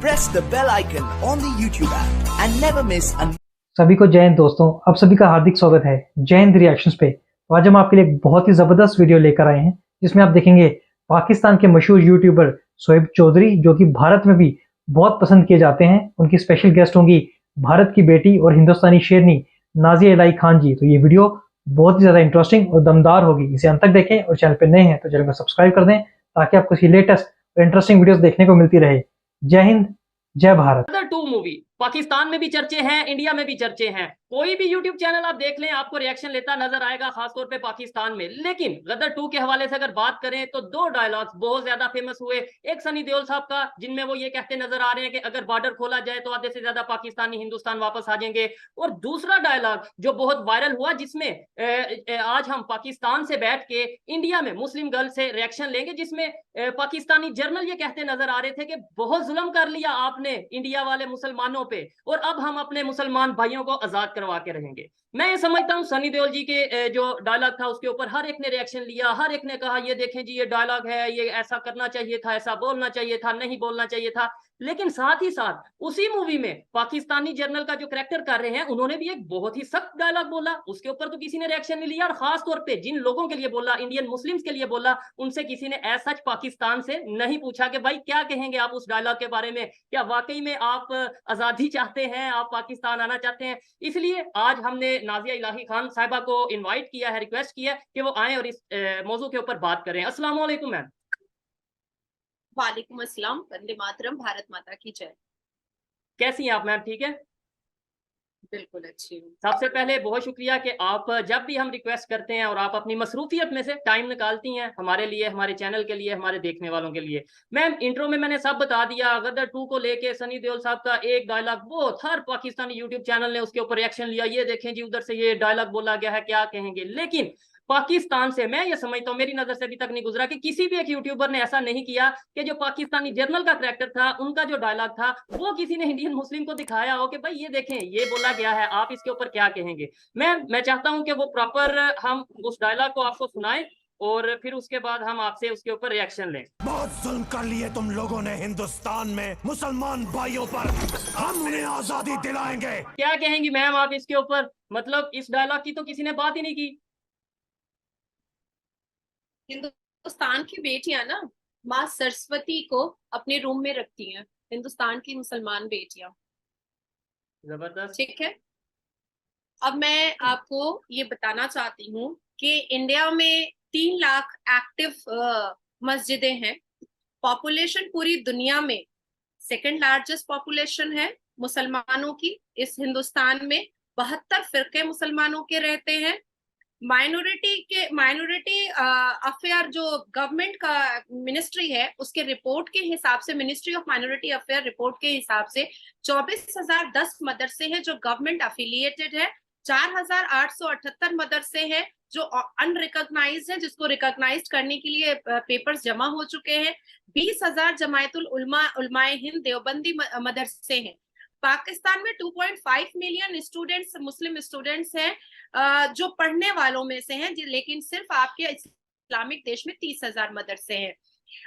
press the bell icon on the YouTube app and never miss a सभी को जय हिंद दोस्तों, आप सभी का हार्दिक स्वागत है जय हिंद रिएक्शंस पे। तो आज हम आपके लिए एक बहुत ही जबरदस्त वीडियो लेकर आए हैं जिसमें आप देखेंगे पाकिस्तान के मशहूर यूट्यूबर शोएब चौधरी, जो कि भारत में भी बहुत पसंद किए जाते हैं। उनकी स्पेशल गेस्ट होंगी भारत की बेटी और हिंदुस्तानी शेरनी नाजिया इलाही खान जी। तो ये वीडियो बहुत ही ज्यादा इंटरेस्टिंग और दमदार होगी, इसे अंत तक देखें और चैनल पर नए हैं तो चैनल को सब्सक्राइब कर दें ताकि आपको इसकी लेटेस्ट और इंटरेस्टिंग वीडियोस देखने को मिलती रहे। जय हिंद, जय भारत। गदर 2 मूवी पाकिस्तान में भी चर्चे हैं, इंडिया में भी चर्चे हैं। कोई भी यूट्यूब चैनल आप देख लें, आपको रिएक्शन लेता नजर आएगा, खासतौर पे पाकिस्तान में। लेकिन गदर 2 के हवाले से अगर बात करें तो दो डायलॉग्स बहुत ज्यादा फेमस हुए। एक सनी देओल साहब का, जिनमें वो ये कहते नजर आ रहे हैं कि अगर बॉर्डर खोला जाए तो आधे से ज्यादा पाकिस्तानी हिंदुस्तान वापस आ जाएंगे। और दूसरा डायलॉग जो बहुत वायरल हुआ, जिसमें आज हम पाकिस्तान से बैठ के इंडिया में मुस्लिम गर्ल से रिएक्शन लेंगे, जिसमें पाकिस्तानी जर्नल ये कहते नजर आ रहे थे कि बहुत जुल्म कर लिया आपने इंडिया वाले मुसलमानों पे और अब हम अपने मुसलमान भाइयों को आजाद करवा के रहेंगे। मैं ये समझता हूँ सनी देओल जी के जो डायलॉग था उसके ऊपर हर एक ने रिएक्शन लिया, हर एक ने कहा ये देखें जी ये डायलॉग है, ये ऐसा करना चाहिए था, ऐसा बोलना चाहिए था, नहीं बोलना चाहिए था। लेकिन साथ ही साथ उसी मूवी में पाकिस्तानी जर्नल का जो कैरेक्टर कर रहे हैं उन्होंने भी एक बहुत ही सख्त डायलॉग बोला, उसके ऊपर तो किसी ने रिएक्शन नहीं लिया। और खास तौर पे जिन लोगों के लिए बोला, इंडियन मुस्लिम्स के लिए बोला, उनसे किसी ने ऐसा सच पाकिस्तान से नहीं पूछा कि भाई क्या कहेंगे आप उस डायलॉग के बारे में, क्या वाकई में आप आजादी चाहते हैं, आप पाकिस्तान आना चाहते हैं। इसलिए आज हमने नाजिया इलाही खान साहिबा को इन्वाइट किया है, रिक्वेस्ट किया कि वो आए और इस मौजू के ऊपर बात करें। अस्सलाम वालेकुम मैम। वालेकुम अस्सलाम, वंदे मातरम, भारत माता की जय। कैसी हैं आप मैम? ठीक है, बिल्कुल अच्छी हूँ। सबसे पहले बहुत शुक्रिया कि आप जब भी हम रिक्वेस्ट करते हैं और आप अपनी मसरूफियत में से टाइम निकालती हैं हमारे लिए, हमारे चैनल के लिए, हमारे देखने वालों के लिए। मैम इंट्रो में मैंने सब बता दिया। गदर 2 को लेके सनी देओल साहब का एक डायलॉग बहुत हर पाकिस्तानी यूट्यूब चैनल ने उसके ऊपर रिएक्शन लिया, ये देखें जी उधर से ये डायलॉग बोला गया है, क्या कहेंगे। लेकिन पाकिस्तान से मैं ये समझता हूँ, मेरी नजर से अभी तक नहीं गुजरा कि किसी भी एक यूट्यूबर ने ऐसा नहीं किया कि जो पाकिस्तानी जर्नल का कैरेक्टर था, उनका जो डायलॉग था, वो किसी ने इंडियन मुस्लिम को दिखाया हो कि भाई ये देखें ये बोला गया है, आप इसके ऊपर क्या कहेंगे। मैं चाहता हूँ कि वो प्रॉपर हम उस डायलॉग को आपको सुनाएं और फिर उसके बाद हम आपसे उसके ऊपर रिएक्शन लें। बहुत जुल्म कर लिए तुम लोगों ने हिंदुस्तान में मुसलमान भाइयों पर, हम उन्हें आजादी दिलाएंगे। क्या कहेंगी मैम आप इसके ऊपर? मतलब इस डायलॉग की तो किसी ने बात ही नहीं की। हिंदुस्तान की बेटियां ना माँ सरस्वती को अपने रूम में रखती हैं, हिंदुस्तान की मुसलमान बेटियां। जबरदस्त। ठीक है, अब मैं आपको ये बताना चाहती हूँ कि इंडिया में 3 लाख एक्टिव मस्जिदें हैं। पॉपुलेशन पूरी दुनिया में सेकंड लार्जेस्ट पॉपुलेशन है मुसलमानों की। इस हिंदुस्तान में 72 फिरके मुसलमानों के रहते हैं। माइनॉरिटी अफेयर जो गवर्नमेंट का मिनिस्ट्री है, उसके रिपोर्ट के हिसाब से, ministry of minority affair report के हिसाब से 24,010 मदरसे हैं जो गवर्नमेंट अफिलिएटेड है। 4,878 मदरसे हैं जो अनरिकॉग्नाइज्ड है, जिसको रिकॉग्नाइज करने के लिए पेपर्स जमा हो चुके हैं। 20,000 जमायतुल उलमाए हिंद देवबंदी मदरसे हैं। पाकिस्तान में 2.5 मिलियन स्टूडेंट्स, मुस्लिम स्टूडेंट्स हैं जो पढ़ने वालों में से हैं, लेकिन सिर्फ आपके इस्लामिक देश में 30,000 मदरसे हैं।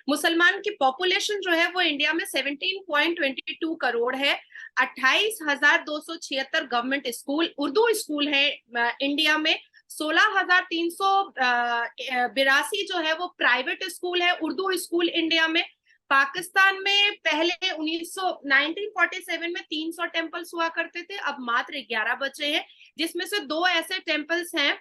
मुसलमान की पॉपुलेशन जो है वो इंडिया में 17.22 करोड़ है। 28,276 गवर्नमेंट स्कूल, उर्दू स्कूल है इंडिया में। 16,382 जो है वो प्राइवेट स्कूल है, उर्दू स्कूल इंडिया में। पाकिस्तान में पहले 1947 में 300 टेम्पल्स हुआ करते थे, अब मात्र 11 बचे हैं, जिसमें से 2 ऐसे टेम्पल्स हैं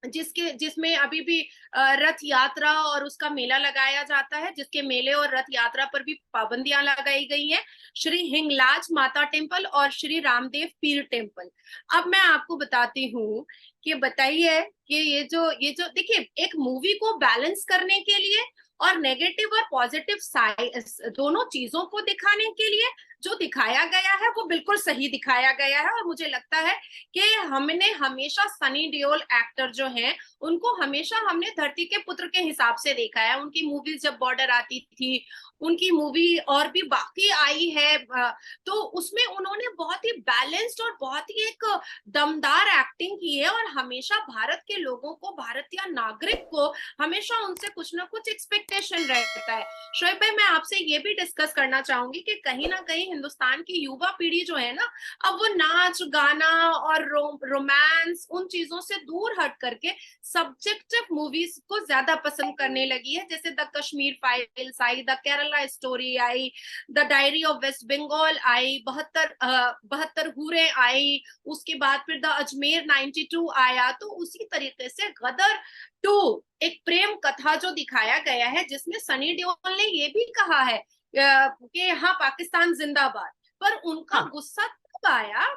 जिसमें अभी भी रथ यात्रा और उसका मेला लगाया जाता है, जिसके मेले और रथ यात्रा पर भी पाबंदियां लगाई गई हैं। श्री हिंगलाज माता टेम्पल और श्री रामदेव पीर टेम्पल। अब मैं आपको बताती हूँ कि बताइए कि ये जो देखिए, एक मूवी को बैलेंस करने के लिए और नेगेटिव और पॉजिटिव साइड दोनों चीजों को दिखाने के लिए जो दिखाया गया है वो बिल्कुल सही दिखाया गया है। और मुझे लगता है कि हमने हमेशा सनी देओल एक्टर जो हैं उनको हमेशा हमने धरती के पुत्र के हिसाब से देखा है। उनकी मूवीज जब बॉर्डर आती थी उनकी मूवी और भी बाकी आई है, तो उसमें उन्होंने बहुत ही बैलेंस्ड और बहुत ही एक दमदार एक्टिंग की है, और हमेशा भारत के लोगों को, भारतीय नागरिक को हमेशा उनसे कुछ ना कुछ एक्सपेक्टेशन रहता है। शोएब भाई, मैं आपसे ये भी डिस्कस करना चाहूंगी कि कहीं ना कहीं हिंदुस्तान की युवा पीढ़ी जो है ना, अब वो नाच गाना और रोमांस उन चीजों से दूर हट करके सब्जेक्टिव मूवीज को ज्यादा पसंद करने लगी है। जैसे द कश्मीर फाइल्स आई, द केरला स्टोरी आई, the diary of West Bengal आई, 72 हूरें आई, उसके बाद फिर द अजमेर 92 आया। तो उसी तरीके से गदर 2 एक प्रेम कथा जो दिखाया गया है, जिसमें सनी देओल ने ये भी कहा है कि हाँ पाकिस्तान जिंदाबाद, पर उनका गुस्सा तब आया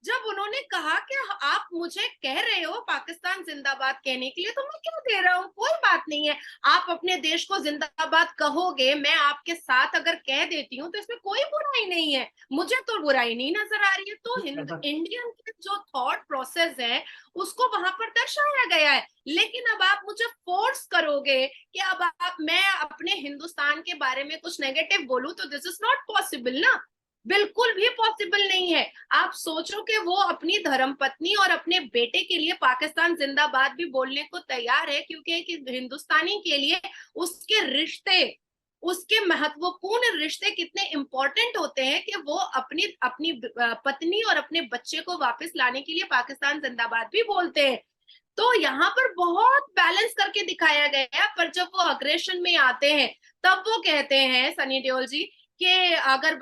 जब उन्होंने कहा कि आप मुझे कह रहे हो पाकिस्तान जिंदाबाद कहने के लिए, तो मैं क्यों दे रहा हूँ, कोई बात नहीं है, आप अपने देश को जिंदाबाद कहोगे, मैं आपके साथ अगर कह देती हूँ तो इसमें कोई बुराई नहीं है, मुझे तो बुराई नहीं नजर आ रही है। तो इंडियन के जो थॉट प्रोसेस है उसको वहां पर दर्शाया गया है। लेकिन अब आप मुझे फोर्स करोगे कि अब मैं अपने हिंदुस्तान के बारे में कुछ नेगेटिव बोलूं, तो दिस इज नॉट पॉसिबल ना, बिल्कुल भी पॉसिबल नहीं है। आप सोचो कि वो अपनी धर्मपत्नी और अपने बेटे के लिए पाकिस्तान जिंदाबाद भी बोलने को तैयार है, क्योंकि एक हिंदुस्तानी के लिए उसके रिश्ते, उसके महत्वपूर्ण रिश्ते कितने इंपॉर्टेंट होते हैं कि वो अपनी अपनी पत्नी और अपने बच्चे को वापस लाने के लिए पाकिस्तान जिंदाबाद भी बोलते हैं। तो यहाँ पर बहुत बैलेंस करके दिखाया गया है। पर जब वो अग्रेशन में आते हैं तब वो कहते हैं सनी देओल जी कि अगर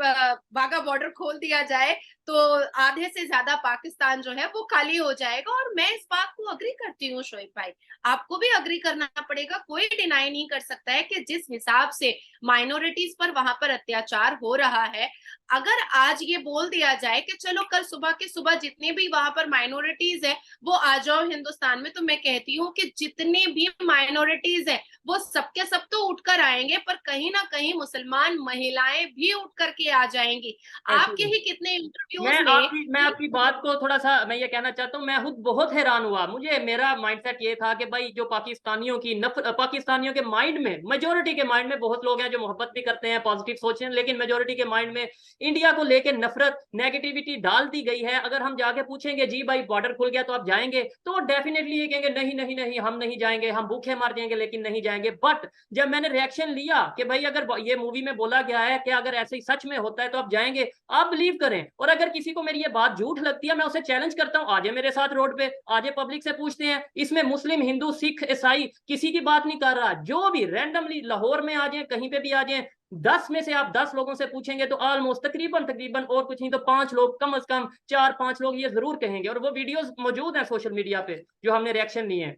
बाघा बॉर्डर खोल दिया जाए तो आधे से ज्यादा पाकिस्तान जो है वो खाली हो जाएगा। और मैं इस बात को अग्री करती हूँ शोएब भाई, आपको भी अग्री करना पड़ेगा। कोई डिनाई नहीं कर सकता है कि जिस हिसाब से माइनॉरिटीज पर वहां पर अत्याचार हो रहा है, अगर आज ये बोल दिया जाए कि चलो कल सुबह के सुबह जितने भी वहां पर माइनॉरिटीज है वो आ जाओ हिंदुस्तान में, तो मैं कहती हूँ कि जितने भी माइनॉरिटीज है वो सबके सब तो उठकर आएंगे, पर कहीं ना कहीं मुसलमान महिलाएं भी उठ करके आ जाएंगी। आपके ही कितने मैं आपकी बात को थोड़ा सा मैं ये कहना चाहता हूँ, मैं खुद बहुत हैरान हुआ। मुझे मेरा माइंडसेट ये था कि भाई जो पाकिस्तानियों की पाकिस्तानियों के माइंड में, मेजोरिटी के माइंड में, बहुत लोग हैं जो मोहब्बत भी करते हैं, पॉजिटिव सोचते हैं, लेकिन मेजोरिटी के माइंड में इंडिया को लेकर नफरत, नेगेटिविटी डाल दी गई है। अगर हम जाके पूछेंगे जी भाई बॉर्डर खुल गया तो आप जाएंगे, तो डेफिनेटली ये कहेंगे नहीं नहीं नहीं हम नहीं जाएंगे, हम भूखे मर जाएंगे लेकिन नहीं जाएंगे। बट जब मैंने रिएक्शन लिया कि भाई अगर ये मूवी में बोला गया है कि अगर ऐसे ही सच में होता है तो आप जाएंगे, आप बिलीव करें। और अगर किसी को मेरी ये बात झूठ लगती है, मैं उसे चैलेंज करता हूं, आजे मेरे साथ रोड पे, आजे पब्लिक से पूछते हैं। इसमें मुस्लिम, हिंदू, सिख, ईसाई किसी की बात नहीं कर रहा, जो भी रैंडमली लाहौर में आ जाए, कहीं पे भी आ जाए, 10 में से आप 10 लोगों से पूछेंगे तो ऑलमोस्ट तकरीबन और कुछ नहीं तो 5 लोग, कम से कम 4-5 लोग ये जरूर कहेंगे। और वो वीडियोस मौजूद हैं सोशल मीडिया पे जो हमने रिएक्शन लिए हैं।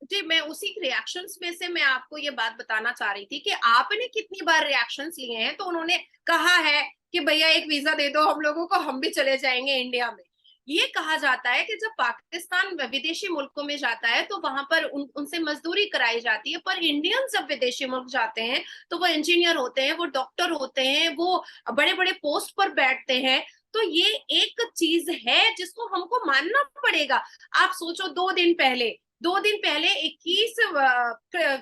जी, मैं उसी रिएक्शंस में से मैं आपको ये बात बताना चाह रही थी कि आपने कितनी बार रिएक्शंस लिए हैं। तो उन्होंने कहा है कि भैया एक वीजा दे दो हम लोगों को, हम भी चले जाएंगे इंडिया में। ये कहा जाता है कि जब पाकिस्तान विदेशी मुल्कों में जाता है तो वहां पर उनसे मजदूरी कराई जाती है, पर इंडियंस जब विदेशी मुल्क जाते हैं तो वो इंजीनियर होते हैं, वो डॉक्टर होते हैं, वो बड़े बड़े पोस्ट पर बैठते हैं। तो ये एक चीज है जिसको हमको मानना पड़ेगा। आप सोचो 2 दिन पहले 21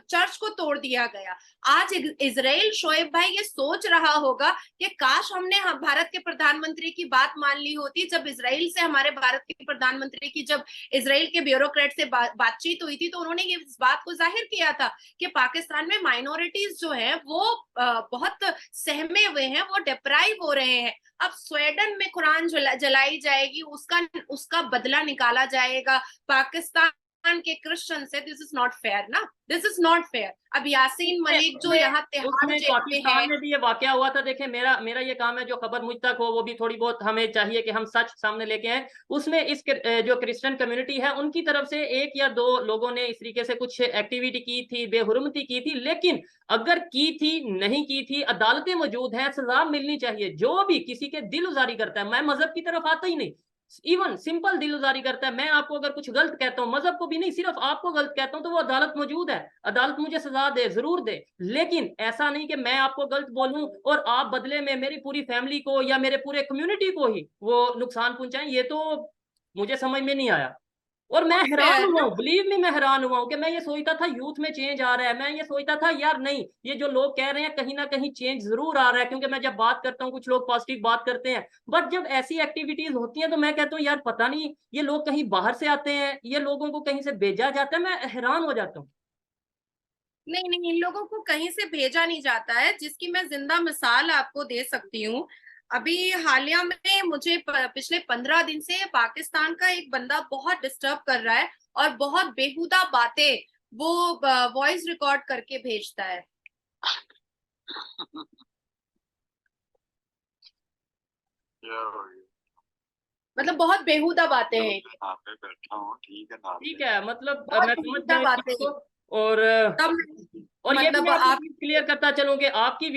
चर्च को तोड़ दिया गया। आज इजराइल, शोएब भाई, ये सोच रहा होगा कि काश हमने भारत के प्रधानमंत्री की बात मान ली होती। जब इजराइल से हमारे भारत के प्रधानमंत्री की जब इजराइल के ब्यूरोक्रेट से बातचीत हुई थी तो उन्होंने ये इस बात को जाहिर किया था कि पाकिस्तान में माइनॉरिटीज जो है वो बहुत सहमे हुए हैं, वो डिप्राइव हो रहे हैं। अब स्वीडन में कुरान जलाई जाएगी, उसका बदला निकाला जाएगा पाकिस्तान के क्रिश्चियन से। दिस इज नॉट फेयर ना, दिस इज नॉट फेयर। अब यासीन मलिक जो यहाँ पाकिस्तान में भी ये वाकया हुआ था। देखें, मेरा ये काम है जो खबर मुझ तक हो वो भी थोड़ी बहुत हमें चाहिए कि हम सच सामने लेके आए। उसमें इस जो क्रिश्चियन कम्युनिटी है उनकी तरफ से 1 या 2 लोगों ने इस तरीके से कुछ एक्टिविटी की थी, बेहुरमती की थी, लेकिन अगर की थी, नहीं की थी, अदालतें मौजूद हैं, सजा मिलनी चाहिए। जो भी किसी के दिल उजारी करता है, मैं मजहब की तरफ आता ही नहीं, इवन सिंपल दिल उजारी करता है, मैं आपको अगर कुछ गलत कहता हूं, मजहब को भी नहीं, सिर्फ आपको गलत कहता हूं, तो वो अदालत मौजूद है, अदालत मुझे सजा दे, जरूर दे। लेकिन ऐसा नहीं कि मैं आपको गलत बोलूं और आप बदले में मेरी पूरी फैमिली को या मेरे पूरे कम्युनिटी को ही वो नुकसान पहुंचाएं। ये तो मुझे समझ में नहीं आया। और मैं हैरान fair हुआ ना। हूँ, बिलीव मी, मैं हैरान हुआ हूँ कि मैं ये सोचता था यूथ में चेंज आ रहा है, मैं ये सोचता था यार नहीं, ये जो लोग कह रहे हैं कहीं ना कहीं चेंज जरूर आ रहा है, क्योंकि मैं जब बात करता हूँ कुछ लोग पॉजिटिव बात करते हैं, बट जब ऐसी एक्टिविटीज होती हैं तो मैं कहता हूँ यार पता नहीं ये लोग कहीं बाहर से आते हैं, ये लोगों को कहीं से भेजा जाता है, मैं हैरान हो जाता हूँ। नहीं नहीं, इन लोगों को कहीं से भेजा नहीं जाता है, जिसकी मैं जिंदा मिसाल आपको दे सकती हूँ। अभी हालिया में मुझे पिछले 15 दिन से पाकिस्तान का एक बंदा बहुत डिस्टर्ब कर रहा है और बहुत बेहुदा बातें वो वॉइस रिकॉर्ड करके भेजता है। मतलब बहुत बेहुदा बातें हैं। यहाँ पे बैठा हूँ, ठीक है ना। ठीक है, मतलब बहुत मैं समझ बेहुदा गया इस बातें चीज हैं। को। और तब और ये भी मतलब मैं आपको आप क्लियर करता चलूं कि आपकी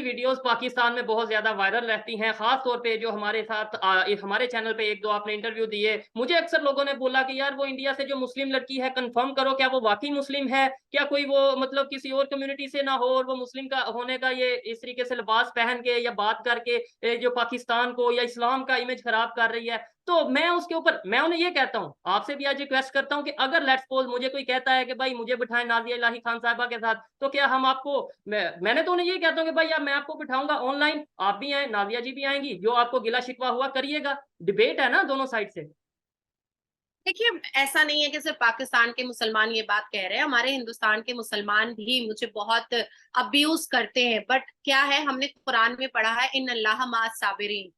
वीडियोस पाकिस्तान में बहुत ज्यादा वायरल रहती हैं, खास तौर पे जो हमारे साथ हमारे चैनल पे एक दो आपने इंटरव्यू दिए, मुझे अक्सर लोगों ने बोला कि यार वो इंडिया से जो मुस्लिम लड़की है कंफर्म करो क्या वो वाकई मुस्लिम है, क्या कोई वो मतलब किसी और कम्युनिटी से ना हो, और वो मुस्लिम का होने का ये इस तरीके से लिबास पहन के या बात करके जो पाकिस्तान को या इस्लाम का इमेज खराब कर रही है। तो मैं उसके ऊपर मैं उन्हें ये कहता हूँ, आपसे भी आज रिक्वेस्ट करता हूँ कि अगर लेट्स सपोज मुझे कोई कहता है कि भाई मुझे बिठाएं नाजिया इलाही खान साहिबा के साथ, तो क्या हम आपको मैंने तो उन्हें ये कहता हूँ कि भाई यार मैं आपको बिठाऊंगा ऑनलाइन, आप भी आए, नाजिया जी भी आएंगी, जो आपको गिला शिकवा हुआ करिएगा, डिबेट है ना दोनों साइड से। देखिए, ऐसा नहीं है कि सिर्फ पाकिस्तान के मुसलमान ये बात कह रहे हैं, हमारे हिंदुस्तान के मुसलमान भी मुझे बहुत अब्यूज करते हैं। बट क्या है, हमने कुरान में पढ़ा है इन अल्लाह मा साबिरीन,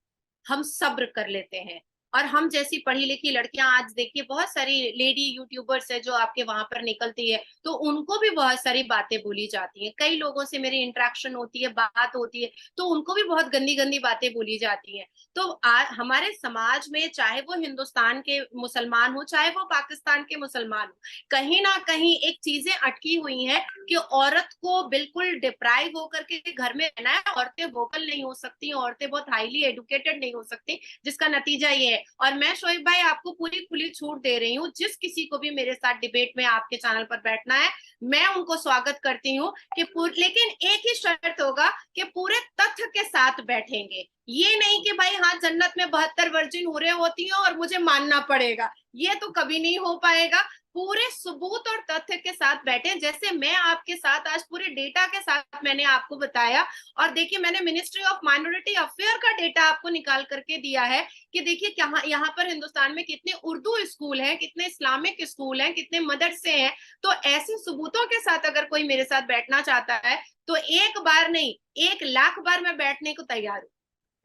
हम सब्र कर लेते हैं। और हम जैसी पढ़ी लिखी लड़कियां, आज देखिए बहुत सारी लेडी यूट्यूबर्स है जो आपके वहां पर निकलती है, तो उनको भी बहुत सारी बातें बोली जाती हैं। कई लोगों से मेरी इंटरेक्शन होती है, बात होती है, तो उनको भी बहुत गंदी गंदी बातें बोली जाती हैं। तो हमारे समाज में, चाहे वो हिंदुस्तान के मुसलमान हो चाहे वो पाकिस्तान के मुसलमान हो, कहीं ना कहीं एक चीजें अटकी हुई हैं कि औरत को बिल्कुल डिप्राइव होकर के घर में रहना है, औरतें वोकल नहीं हो सकती, औरतें बहुत हाईली एडुकेटेड नहीं हो सकती, जिसका नतीजा ये है। और मैं शोएब भाई आपको पूरी खुली छूट दे रही हूँ, जिस किसी को भी मेरे साथ डिबेट में आपके चैनल पर बैठना है, मैं उनको स्वागत करती हूँ कि लेकिन एक ही शर्त होगा कि पूरे तथ्य के साथ बैठेंगे। ये नहीं कि भाई हाँ जन्नत में 72 वर्जिन हूरें होती हैं और मुझे मानना पड़ेगा, ये तो कभी नहीं हो पाएगा। पूरे सबूत और तथ्य के साथ बैठे, जैसे मैं आपके साथ आज पूरे डेटा के साथ मैंने आपको बताया। और देखिए, मैंने मिनिस्ट्री ऑफ माइनॉरिटी अफेयर का डेटा आपको निकाल करके दिया है कि देखिए यहाँ पर हिंदुस्तान में कितने उर्दू स्कूल हैं, कितने इस्लामिक स्कूल हैं, कितने मदरसे हैं। तो ऐसे सबूतों के साथ अगर कोई मेरे साथ बैठना चाहता है तो एक बार नहीं 1 लाख बार मैं बैठने को तैयार हूँ।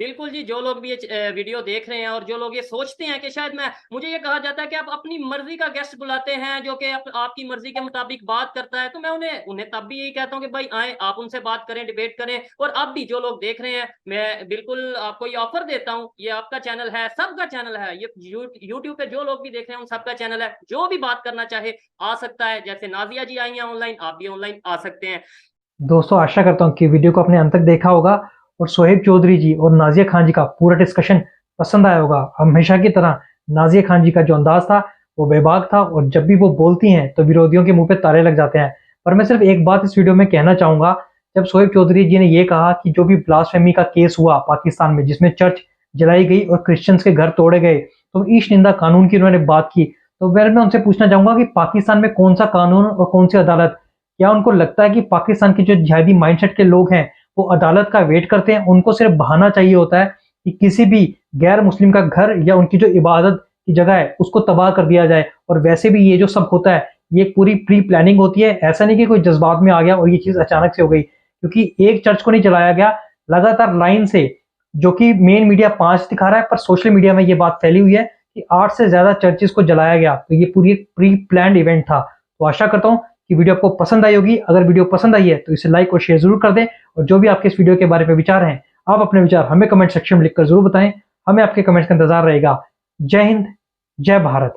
बिल्कुल जी, जो लोग भी ये वीडियो देख रहे हैं और जो लोग ये सोचते हैं कि शायद मुझे ये कहा जाता है कि आप अपनी मर्जी का गेस्ट बुलाते हैं जो कि आपकी मर्जी के मुताबिक बात करता है, तो मैं उन्हें तब भी यही कहता हूँ कि भाई आए, आप उनसे बात करें, डिबेट करें। और अब भी जो लोग देख रहे हैं, मैं बिल्कुल आपको ये ऑफर देता हूँ, ये आपका चैनल है, सबका चैनल है, ये यूट्यूब पे जो लोग भी देख रहे हैं उन सबका चैनल है, जो भी बात करना चाहे आ सकता है। जैसे नाजिया जी आई हैं ऑनलाइन, आप भी ऑनलाइन आ सकते हैं। दोस्तों आशा करता हूँ कि वीडियो को आपने अंत तक देखा होगा और सोहेब चौधरी जी और नाजिया खान जी का पूरा डिस्कशन पसंद आया होगा। हमेशा की तरह नाजिया खान जी का जो अंदाज था वो बेबाक था और जब भी वो बोलती हैं तो विरोधियों के मुंह पे ताले लग जाते हैं। पर मैं सिर्फ एक बात इस वीडियो में कहना चाहूंगा, जब सोहेब चौधरी जी ने ये कहा कि जो भी ब्लास्फेमी का केस हुआ पाकिस्तान में जिसमें चर्च जलाई गई और क्रिश्चियंस के घर तोड़े गए, तो ईश निंदा कानून की उन्होंने बात की, तो मैं उनसे पूछना चाहूंगा कि पाकिस्तान में कौन सा कानून और कौन सी अदालत, क्या उनको लगता है कि पाकिस्तान के जो जिहादी माइंडसेट के लोग हैं वो अदालत का वेट करते हैं? उनको सिर्फ बहाना चाहिए होता है कि किसी भी गैर मुस्लिम का घर या उनकी जो इबादत की जगह है उसको तबाह कर दिया जाए। और वैसे भी ये जो सब होता है ये पूरी प्री प्लानिंग होती है, ऐसा नहीं कि कोई जज्बात में आ गया और ये चीज अचानक से हो गई, क्योंकि एक चर्च को नहीं जलाया गया, लगातार लाइन से, जो कि मेन मीडिया 5 दिखा रहा है पर सोशल मीडिया में ये बात फैली हुई है कि 8 से ज्यादा चर्चेस को जलाया गया। तो ये पूरी प्री प्लान्ड इवेंट था। तो आशा करता हूँ कि वीडियो आपको पसंद आई होगी। अगर वीडियो पसंद आई है तो इसे लाइक और शेयर जरूर कर दें, और जो भी आपके इस वीडियो के बारे में विचार हैं आप अपने विचार हमें कमेंट सेक्शन में लिखकर जरूर बताएं। हमें आपके कमेंट्स का इंतजार रहेगा। जय हिंद, जय भारत।